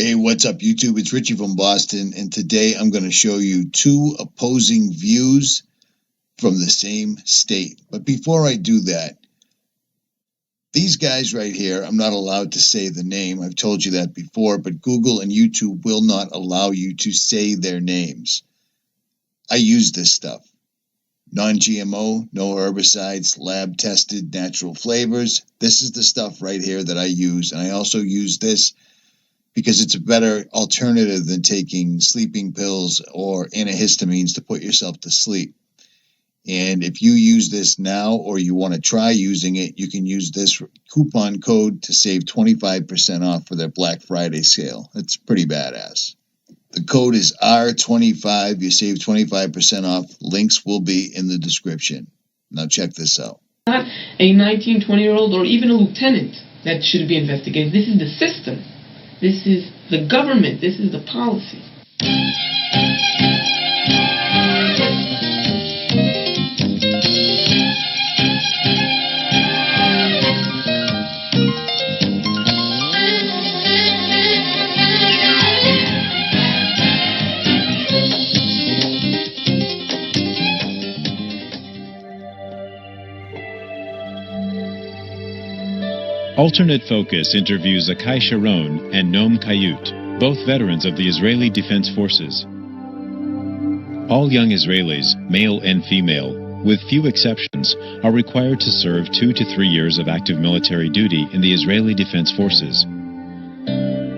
Hey, what's up, YouTube? It's Richie from Boston, and today I'm going to show you two opposing views from the same state. But before I do that, these guys right here, I'm not allowed to say the name. I've told you that before, but Google and YouTube will not allow you to say their names. I use this stuff. Non-GMO, no herbicides, lab-tested, natural flavors. This is the stuff right here that I use, and I also use this because it's a better alternative than taking sleeping pills or antihistamines to put yourself to sleep. And if you use this now or you want to try using it, you can use this coupon code to save 25% off for their Black Friday sale. It's pretty badass. The code is R25. You save 25% off. Links will be in the description. Now check this out. Not a 19, 20-year-old or even a lieutenant that should be investigated. This is the system. This is the government. This is the policy. Alternate Focus interviews 𝗡cie𝘃𝗲𝗺𝗯𝗲𝗿 and 𝗦𝗵𝗵𝗿𝗃𝗲𝗺𝗃, both veterans of the Israeli Defense Forces. All young Israelis, male and female, with few exceptions, are required to serve 2 to 3 years of active military duty in the Israeli Defense Forces.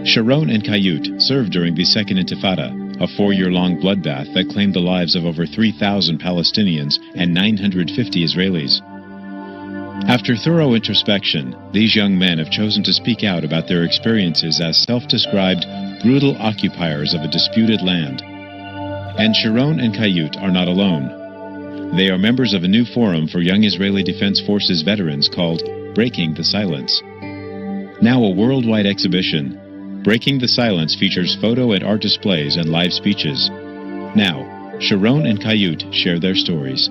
Sharon and Kayut served during the Second Intifada, a 4-year-long bloodbath that claimed the lives of over 3,000 Palestinians and 950 Israelis. After thorough introspection, these young men have chosen to speak out about their experiences as self-described brutal occupiers of a disputed land. And Sharon and Kayut are not alone. They are members of a new forum for young Israeli Defense Forces veterans called Breaking the Silence. Now a worldwide exhibition, Breaking the Silence features photo and art displays and live speeches. Now, Sharon and Kayut share their stories.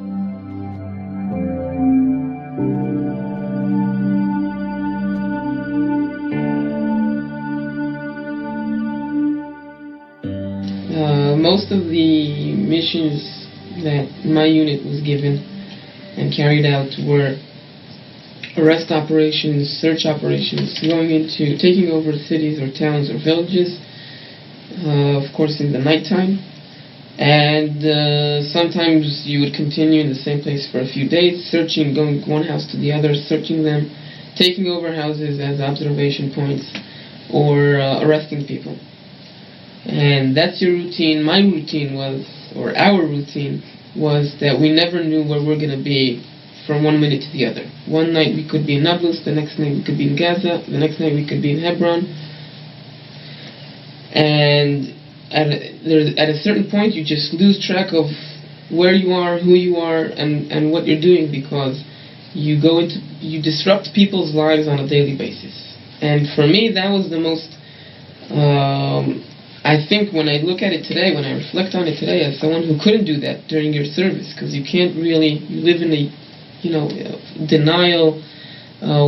Most of the missions that my unit was given and carried out were arrest operations, search operations, going into taking over cities or towns or villages, of course in the nighttime, and sometimes you would continue in the same place for a few days, searching, going one house to the other, searching them, taking over houses as observation points, or arresting people. And that's your routine. My routine was, or our routine was, that we never knew where we're going to be from one minute to the other. One night we could be in Nablus, the next night we could be in Gaza, the next night we could be in Hebron. And at a certain point you just lose track of where you are, who you are, and what you're doing, because you disrupt people's lives on a daily basis. And for me that was the most I think when I look at it today, when I reflect on it today, as someone who couldn't do that during your service, because you can't really, you live in a, denial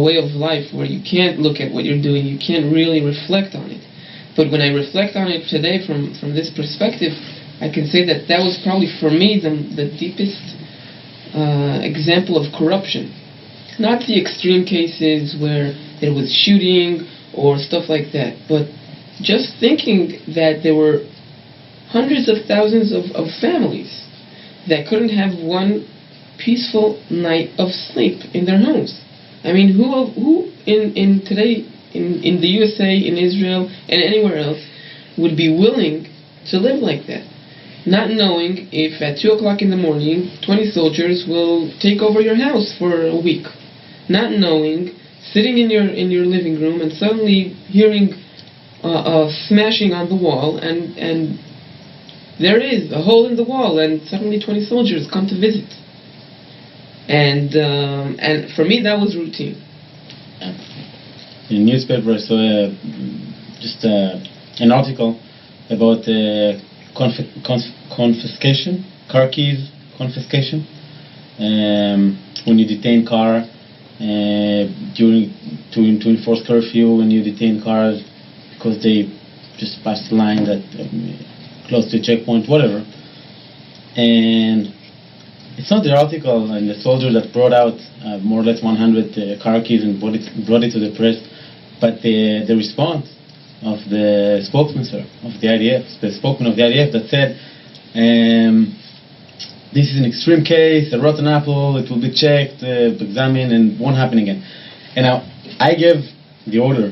way of life where you can't look at what you're doing, you can't really reflect on it. But when I reflect on it today from this perspective, I can say that that was probably for me the deepest example of corruption. Not the extreme cases where there was shooting or stuff like that, but just thinking that there were hundreds of thousands of families that couldn't have one peaceful night of sleep in their homes. I mean, who in today in the USA, in Israel, and anywhere else would be willing to live like that? Not knowing if at 2 o'clock in the morning 20 soldiers will take over your house for a week. Not knowing, sitting in your living room and suddenly hearing smashing on the wall, and there is a hole in the wall, and suddenly 20 soldiers come to visit. And for me that was routine. In newspaper I saw just an article about confiscation, car keys confiscation. When you detain car to enforce curfew, when you detain cars because they just past the line, that close to a checkpoint, whatever. And it's not the article and the soldier that brought out more or less 100 car keys and brought it to the press, but the response of the spokesman, of the IDF, the spokesman of the IDF, that said, this is an extreme case, a rotten apple, it will be checked, examined, and won't happen again. And now, I gave the order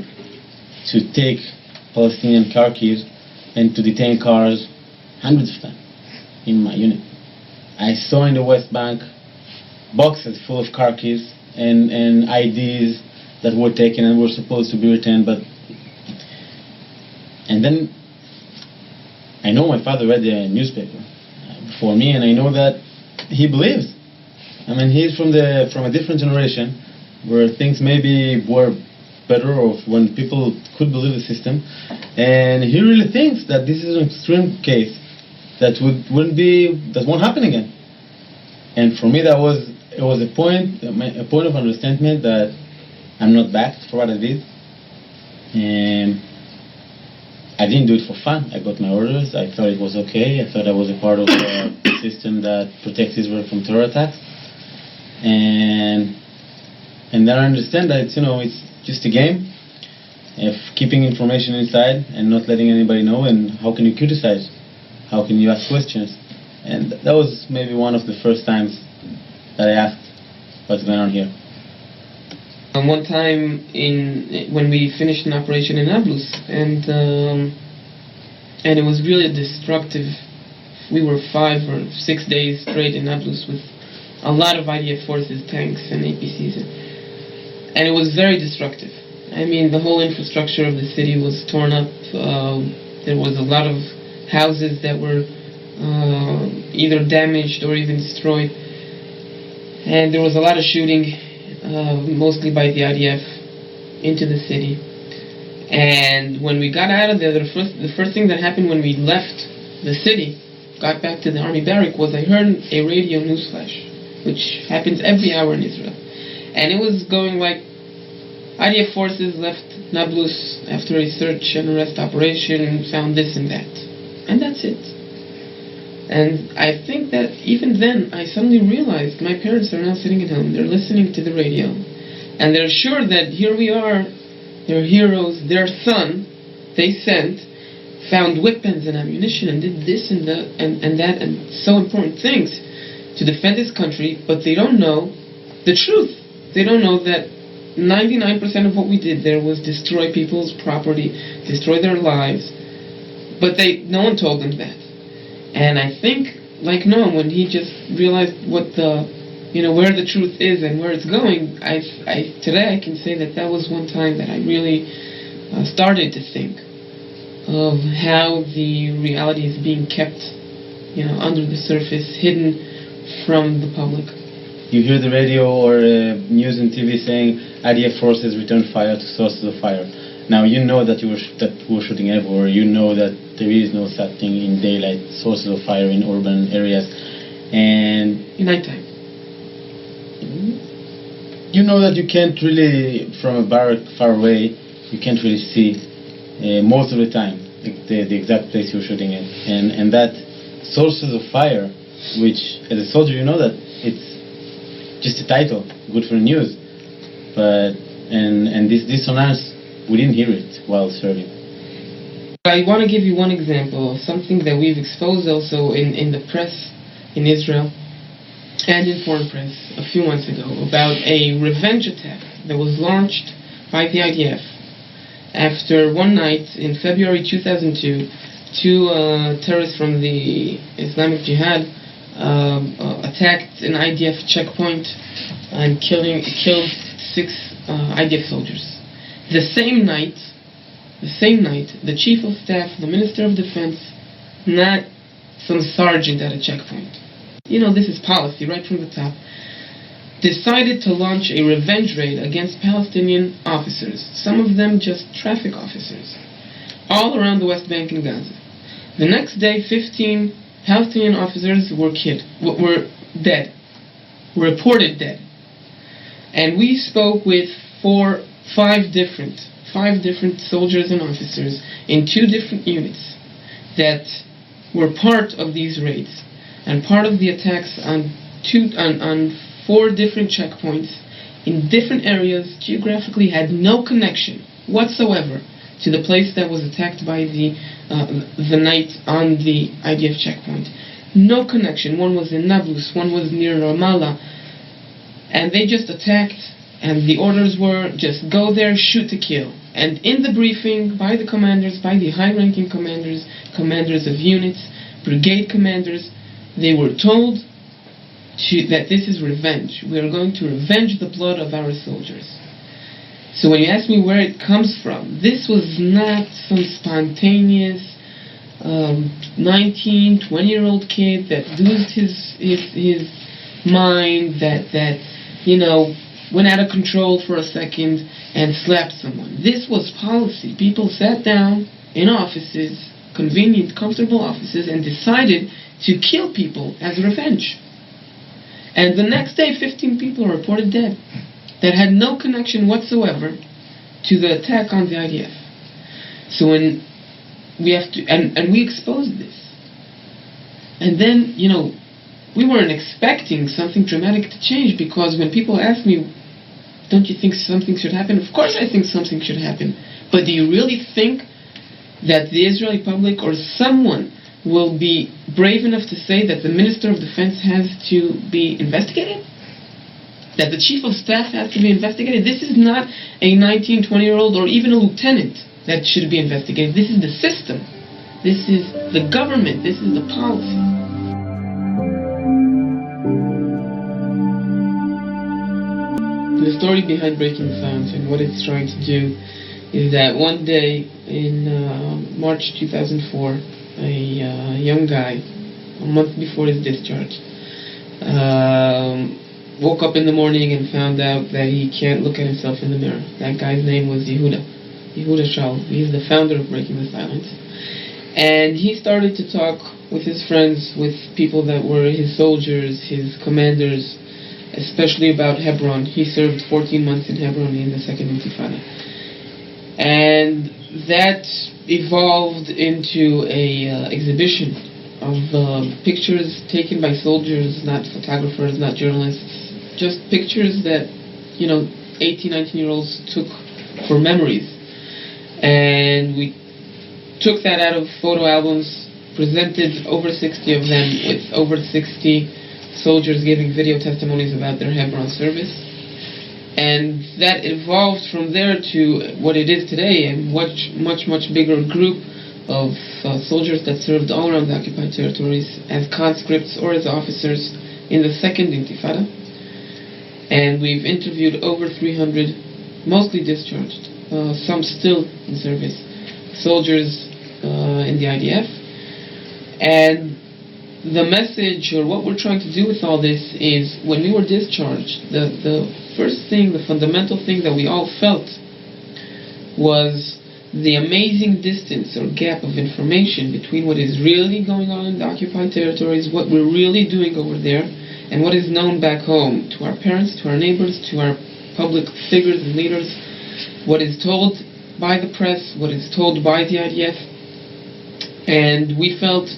to take Palestinian car keys and to detain cars, hundreds of them, in my unit. I saw in the West Bank boxes full of car keys and IDs that were taken and were supposed to be returned, and then I know my father read the newspaper before me, and I know that he believes. I mean, he's from a different generation where things maybe were better, or when people could believe the system, and he really thinks that this is an extreme case that won't happen again. And for me, it was a point of understanding that I'm not backed for what I did. And I didn't do it for fun. I got my orders. I thought it was okay. I thought I was a part of a system that protects Israel from terror attacks. And then I understand that it's just a game of keeping information inside and not letting anybody know. And how can you criticize? How can you ask questions? And that was maybe one of the first times that I asked what's going on here. One time when we finished an operation in Nablus, and it was really destructive. We were 5 or 6 days straight in Nablus with a lot of IDF forces, tanks and APCs, and it was very destructive. I mean, the whole infrastructure of the city was torn up. There was a lot of houses that were either damaged or even destroyed, and there was a lot of shooting, mostly by the IDF, into the city. And when we got out of there, the first thing that happened when we left the city, got back to the army barrack, was I heard a radio news flash, which happens every hour in Israel, and it was going like, IDF forces left Nablus after a search and arrest operation and found this and that. And that's it. And I think that even then, I suddenly realized my parents are now sitting at home, they're listening to the radio, and they're sure that here we are, their heroes, their son, they sent, found weapons and ammunition and did this and that and so important things to defend this country, but they don't know the truth. They don't know that 99% of what we did there was destroy people's property, destroy their lives, but no one told them that. And I think, like Noam, when he just realized what where the truth is and where it's going, today I can say that was one time that I really started to think of how the reality is being kept, under the surface, hidden from the public. You hear the radio or news and TV saying IDF forces returned fire to sources of fire. Now you know that we were shooting everywhere. You know that there is no such thing in daylight, sources of fire in urban areas, and in nighttime. You know that you can't really, from a barrack far away, you can't really see most of the time the exact place you're shooting in, and that sources of fire, which as a soldier you know that it's just a title, good for the news, but and this dissonance, we didn't hear it while serving. I want to give you one example of something that we've exposed also in the press in Israel and in foreign press a few months ago about a revenge attack that was launched by the IDF after one night in February 2002, two terrorists from the Islamic Jihad attacked an IDF checkpoint and killed 6 IDF soldiers. The same night, the Chief of Staff, the Minister of Defense, not some sergeant at a checkpoint, this is policy right from the top, decided to launch a revenge raid against Palestinian officers, some of them just traffic officers, all around the West Bank and Gaza. The next day, 15 Palestinian officers were dead, reported dead. And we spoke with 4 five different soldiers and officers in 2 different units that were part of these raids and part of the attacks on 4 different checkpoints in different areas, geographically had no connection whatsoever to the place that was attacked by the night on the IDF checkpoint. No connection. One was in Nablus, one was near Ramallah, and they just attacked, and the orders were just go there, shoot to kill. And in the briefing by the commanders, by the high-ranking commanders, commanders of units, brigade commanders, they were told that this is revenge. We are going to revenge the blood of our soldiers. So when you ask me where it comes from, this was not some spontaneous 19, 20-year-old kid that losed his mind, that went out of control for a second and slapped someone. This was policy. People sat down in offices, convenient, comfortable offices, and decided to kill people as revenge. And the next day, 15 people are reported dead that had no connection whatsoever to the attack on the IDF. So when we have to, and we exposed this. And then, we weren't expecting something dramatic to change, because when people ask me, don't you think something should happen? Of course I think something should happen. But do you really think that the Israeli public or someone will be brave enough to say that the Minister of Defense has to be investigated? That the Chief of Staff has to be investigated? This is not a 19, 20-year-old or even a lieutenant that should be investigated. This is the system. This is the government. This is the policy. The story behind Breaking the Silence and what it's trying to do is that one day in March 2004, a young guy, a month before his discharge, woke up in the morning and found out that he can't look at himself in the mirror. That guy's name was Yehuda Shaul. He's the founder of Breaking the Silence. And he started to talk with his friends, with people that were his soldiers, his commanders, especially about Hebron. He served 14 months in Hebron in the Second Intifada. And that evolved into a exhibition of pictures taken by soldiers, not photographers, not journalists, just pictures that 18, 19-year-olds took for memories. And we took that out of photo albums, presented over 60 of them, with over 60 soldiers giving video testimonies about their Hebron service. And that evolved from there to what it is today, a much bigger group of soldiers that served all around the occupied territories as conscripts or as officers in the Second Intifada. And we've interviewed over 300, mostly discharged, some still in service, soldiers in the IDF. And the message, or what we're trying to do with all this, is when we were discharged, the first thing, the fundamental thing that we all felt was the amazing distance or gap of information between what is really going on in the occupied territories, what we're really doing over there, and what is known back home to our parents, to our neighbors, to our public figures and leaders, what is told by the press, what is told by the IDF. And we felt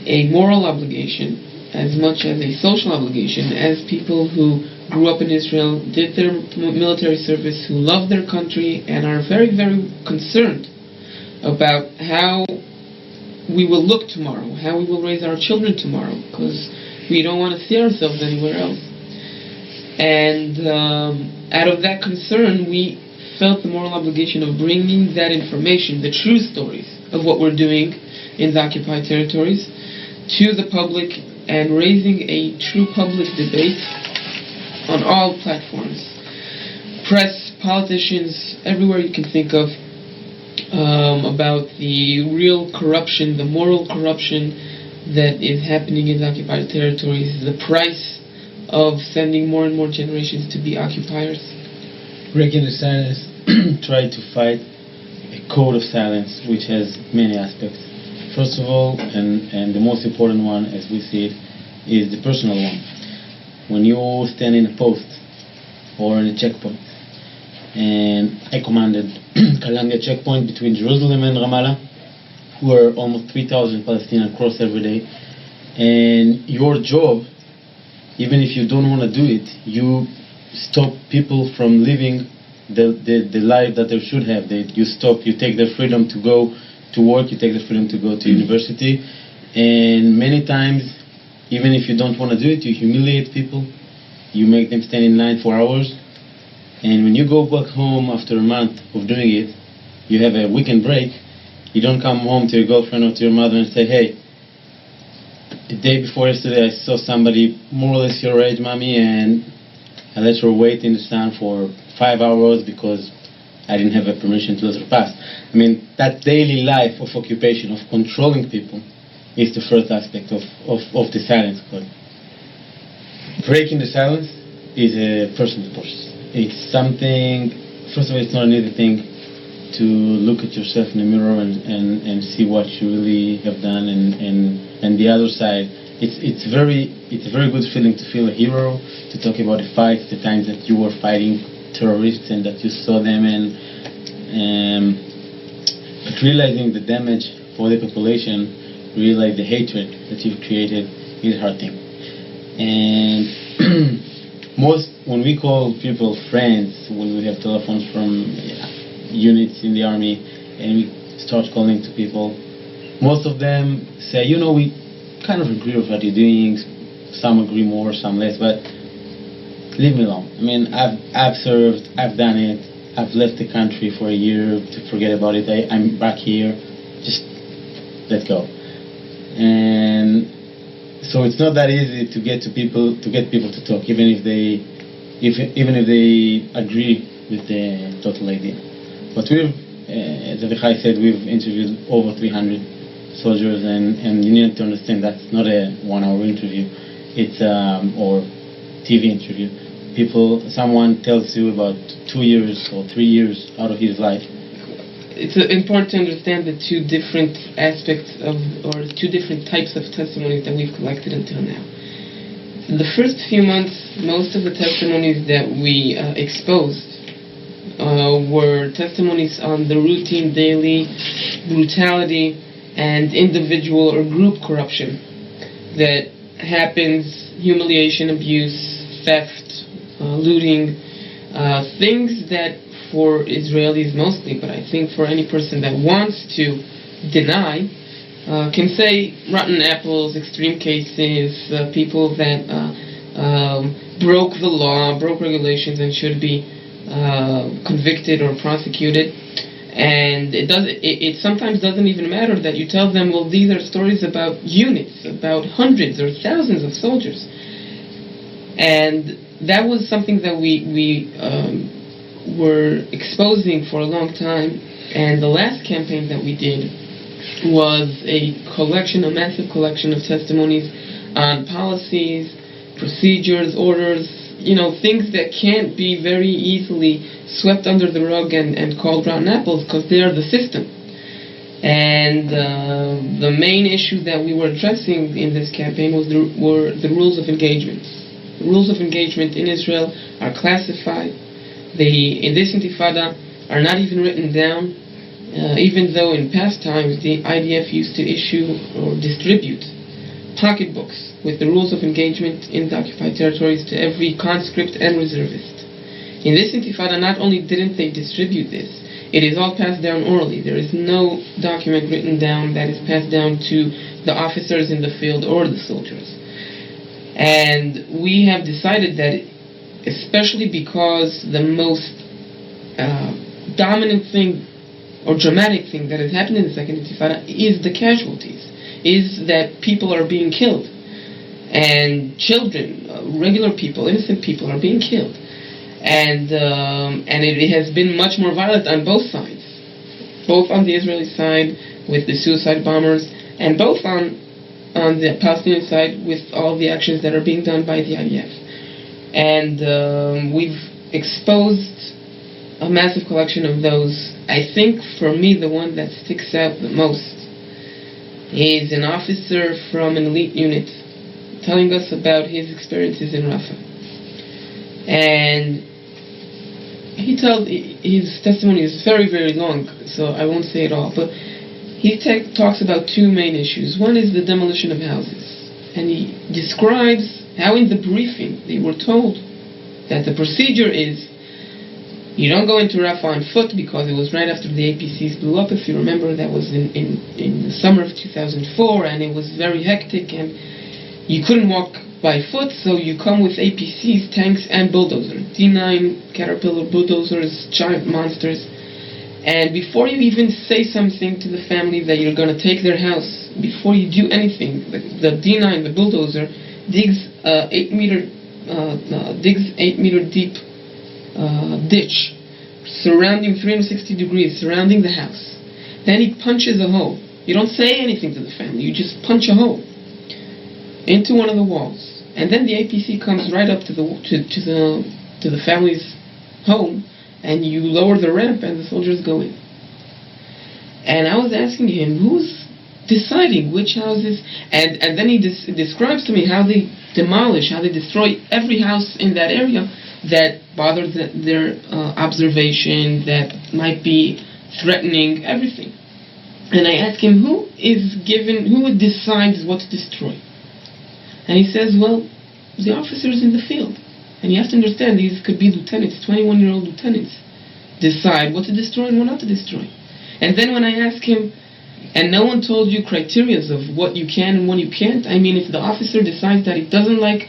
a moral obligation as much as a social obligation, as people who grew up in Israel, did their military service, who love their country and are very, very concerned about how we will look tomorrow, how we will raise our children tomorrow, because we don't want to see ourselves anywhere else. And out of that concern, we felt the moral obligation of bringing that information, the true stories of what we're doing in the occupied territories, to the public, and raising a true public debate on all platforms. Press, politicians, everywhere you can think of, about the real corruption, the moral corruption that is happening in the occupied territories, the price of sending more and more generations to be occupiers. Breaking the Silence tried to fight a code of silence which has many aspects. First of all, and the most important one as we see it, is the personal one. When you stand in a post or in a checkpoint and I commanded Kalanga checkpoint between Jerusalem and Ramallah, where almost 3,000 Palestinians cross every day. And your job, even if you don't want to do it, you stop people from living the life that they should have. You take their freedom to go to work, you take their freedom to go to university, and many times, even if you don't want to do it, you humiliate people, you make them stand in line for hours, and when you go back home after a month of doing it, you have a weekend break, you don't come home to your girlfriend or to your mother and say, hey, the day before yesterday I saw somebody more or less your age, mommy, and I let her wait in the sun for 5 hours because I didn't have a permission to let her pass. I mean, that daily life of occupation, of controlling people, is the first aspect of the silence code. Breaking the silence is a personal process. It's something, first of all, it's not an easy thing to look at yourself in the mirror and see what you really have done, and the other side, it's a very good feeling to feel a hero, to talk about the fights, the times that you were fighting terrorists and that you saw them, but realizing the damage for the population, realize the hatred that you've created is a hard thing. And when we call people friends, when we have telephones from units in the army and we start calling to people, most of them say, you know, we kind of agree with what you're doing, some agree more, some less, but leave me alone. I mean, I've served, I've done it, I've left the country for a year to forget about it, I'm back here, just let go. And so it's not that easy to get people to talk, even if they agree with the total idea. But as Avichai said, we've interviewed over 300 soldiers, and you need to understand that's not a 1 hour interview, it's or TV interview. Someone tells you about 2 years or 3 years out of his life. It's important to understand the two different aspects or two different types of testimonies that we've collected until now. In the first few months, most of the testimonies that we exposed were testimonies on the routine, daily brutality and individual or group corruption that happens, humiliation, abuse, theft, looting, things that for Israelis mostly, but I think for any person that wants to deny, can say rotten apples, extreme cases, people that broke the law, broke regulations, and should be convicted or prosecuted. And it sometimes doesn't even matter that you tell them, well, these are stories about units, about hundreds or thousands of soldiers. And that was something that we were exposing for a long time. And the last campaign that we did was a massive collection of testimonies on policies, procedures, orders, things that can't be very easily swept under the rug and called rotten apples, because they are the system. And the main issue that we were addressing in this campaign were the rules of engagement. The rules of engagement in Israel are classified. In this intifada are not even written down, even though in past times the IDF used to issue or distribute pocketbooks with the rules of engagement in the occupied territories to every conscript and reservist. In this intifada, not only didn't they distribute this, it is all passed down orally. There is no document written down that is passed down to the officers in the field or the soldiers. And we have decided that, especially because the most dominant thing or dramatic thing that has happened in the second intifada is the casualties, is that people are being killed, and children, regular people, innocent people are being killed, and it has been much more violent on both sides, both on the Israeli side with the suicide bombers, and both on the Palestinian side with all the actions that are being done by the IDF. And we've exposed a massive collection of those. I think for me the one that sticks out the most is an officer from an elite unit telling us about his experiences in Rafah. And he tells, his testimony is very, very long, so I won't say it all, but he talks about two main issues. One is the demolition of houses, and he describes how in the briefing they were told that the procedure is you don't go into Rafah on foot, because it was right after the APCs blew up. If you remember, that was in the summer of 2004, and it was very hectic, and you couldn't walk by foot, so you come with APCs, tanks, and bulldozers. D9 Caterpillar bulldozers, giant monsters. And before you even say something to the family that you're going to take their house, before you do anything, the D9, the bulldozer, digs 8 meter deep ditch surrounding 360 degrees, surrounding the house. Then he punches a hole. You don't say anything to the family, you just punch a hole into one of the walls. And then the APC comes right up to the family's home, and you lower the ramp and the soldiers go in. And I was asking him, who's deciding which houses? And then he describes to me how they demolish, how they destroy every house in that area that bothers their observation, that might be threatening, everything. And I asked him, who decides what to destroy? And he says, well, the officers in the field. And you have to understand, these could be lieutenants, 21-year-old lieutenants, decide what to destroy and what not to destroy. And then when I ask him, and no one told you criteria of what you can and what you can't, I mean, if the officer decides that he doesn't like,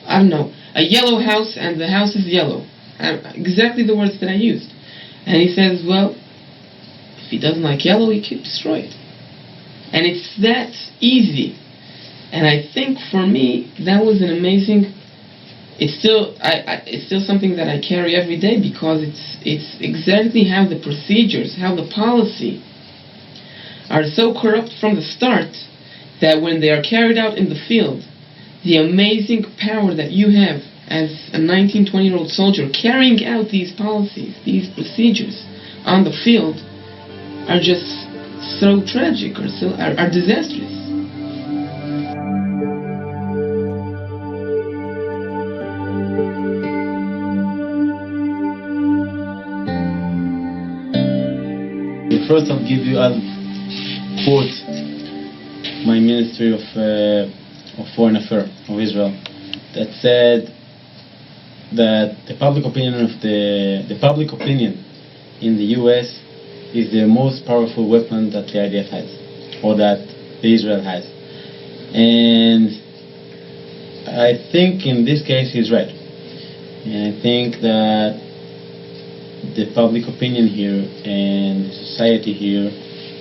I don't know, a yellow house and the house is yellow, exactly the words that I used. And he says, well, if he doesn't like yellow, he can destroy it. And it's that easy. And I think for me, that was an amazing, it's still something that I carry every day, because it's exactly how the procedures, how the policy are so corrupt from the start, that when they are carried out in the field, the amazing power that you have as a 19, 20-year-old soldier carrying out these policies, these procedures on the field, are just so tragic, or are disastrous. First, I'll quote my Ministry of Foreign Affairs of Israel, that said that the public opinion in the U.S. is the most powerful weapon that the IDF has, or that Israel has. And I think in this case he's right. And I think that the public opinion here and society here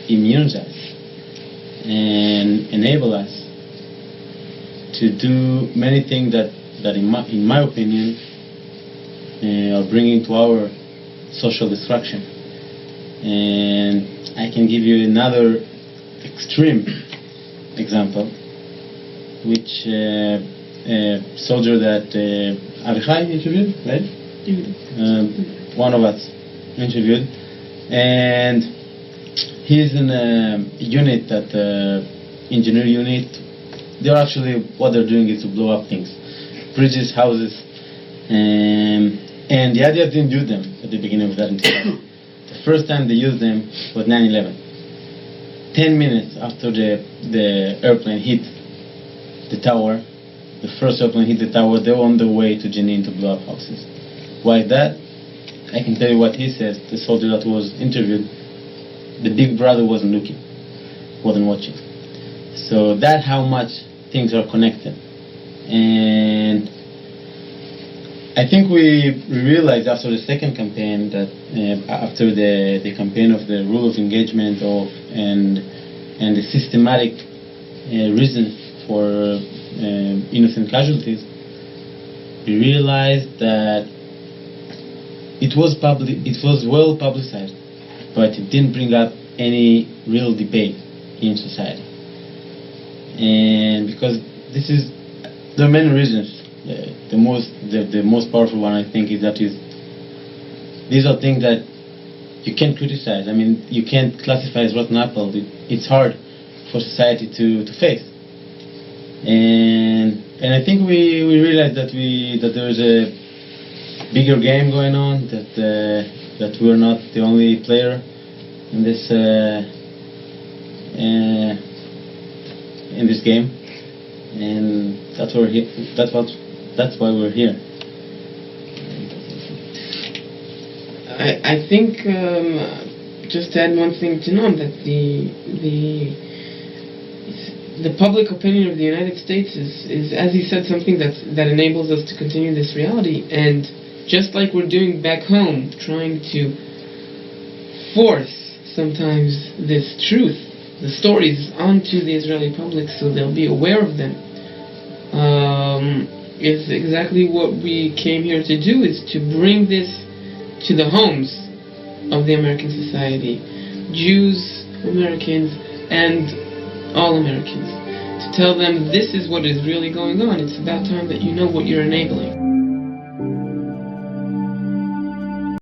immunes us and enable us to do many things that in my opinion are bringing to our social destruction. And I can give you another extreme example, which a soldier that Avichai interviewed, right? One of us interviewed, and he's in a unit, that engineer unit. They're actually, what they're doing is to blow up things, bridges, houses, and the IDF didn't use them at the beginning of that interview. The first time they used them was 9/11. 10 minutes after the airplane hit the tower, the first airplane hit the tower, they were on their way to Jenin to blow up houses. Why that? I can tell you what he says. The soldier that was interviewed, the big brother wasn't looking, wasn't watching. So that's how much things are connected. And I think we realized after the second campaign that after the campaign of the rule of engagement and the systematic reason for innocent casualties, we realized that it was well publicized, but it didn't bring up any real debate in society. And because there are many reasons. The most powerful one, I think, is that these are things that you can't criticize. I mean, you can't classify as rotten apple. It's hard for society to face. And I think we realized that there is bigger game going on, that we're not the only player in this game, and that's why we're here. I think just to add one thing to know, that the public opinion of the United States is, as he said, something that enables us to continue this reality. And just like we're doing back home, trying to force sometimes this truth, the stories, onto the Israeli public so they'll be aware of them, is exactly what we came here to do, is to bring this to the homes of the American society, Jews, Americans, and all Americans, to tell them this is what is really going on. It's about time that you know what you're enabling.